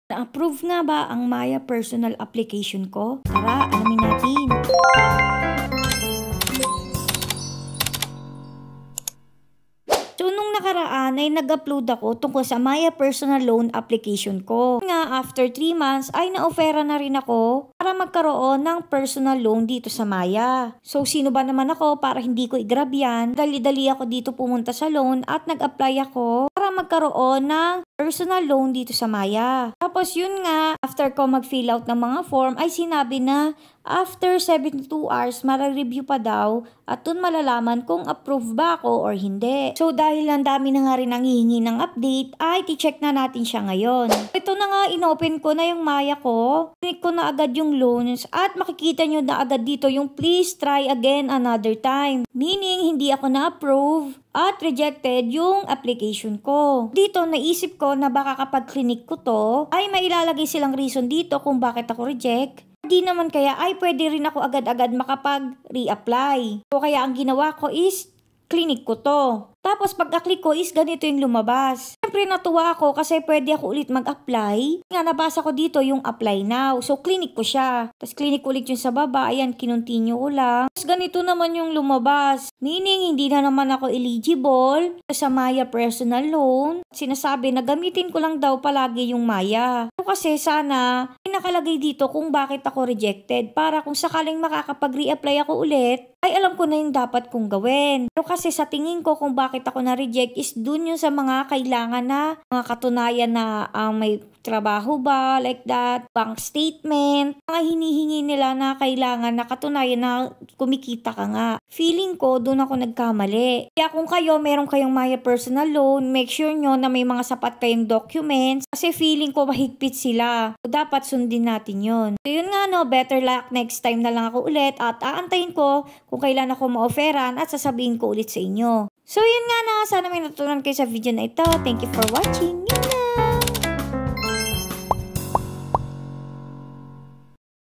Na-approve nga ba ang Maya personal application ko? Tara, alamin natin. So, nung nakaraan ay nag-upload ako tungkol sa Maya personal loan application ko. Nga, after 3 months ay na-offera na rin ako para magkaroon ng personal loan dito sa Maya. So, sino ba naman ako para hindi ko i-grab yan? Dali-dali ako dito pumunta sa loan at nag-apply ako para magkaroon ng personal loan dito sa Maya. Tapos yun nga, after ko mag-fill out ng mga form ay sinabi na after 72 hours, mara-review pa daw at dun malalaman kung approve ba ako or hindi. So dahil ang dami na nga rin nangihingi ng update, ay ti-check na natin siya ngayon. Ito na nga, inopen ko na yung Maya ko. Click ko na agad yung loans at makikita nyo na agad dito yung please try again another time. Meaning, hindi ako na-approve at rejected yung application ko. Dito, naisip ko na baka kapag clinic ko to, ay mailalagay silang reason dito kung bakit ako reject. Di naman kaya ay pwede rin ako agad-agad makapag-reapply. So kaya ang ginawa ko is clinic ko to. Tapos pagka-click ko is ganito yung lumabas. Siyempre natuwa ako kasi pwede ako ulit mag-apply. Nga nabasa ko dito yung apply now. So clinic ko siya. Tapos clinic ulit yung sa baba. Ayan, kinontinue ko lang. Tapos ganito naman yung lumabas. Meaning hindi na naman ako eligible sa Maya personal loan. Sinasabi na gamitin ko lang daw palagi yung Maya. So kasi sana nakalagay dito kung bakit ako rejected. Para kung sakaling makakapag-reapply ako ulit, ay alam ko na yung dapat kong gawin. Pero kasi sa tingin ko kung bakit ako na-reject is dun yung sa mga kailangan na mga katunayan na may trabaho ba, like that, bank statement, mga hinihingi nila na kailangan na katunayan na kumikita ka nga. Feeling ko, dun ako nagkamali. Kaya kung kayo, meron kayong Maya personal loan, make sure nyo na may mga sapat kayong documents kasi feeling ko mahigpit sila. So, dapat sundin natin yun. So, yun nga no, better luck next time na lang ako ulit at aantayin ko kung kailan ako ma-offeran at sasabihin ko ulit sa inyo. So, yun nga na. Sana may natutunan kayo sa video na ito. Thank you for watching. Yun na.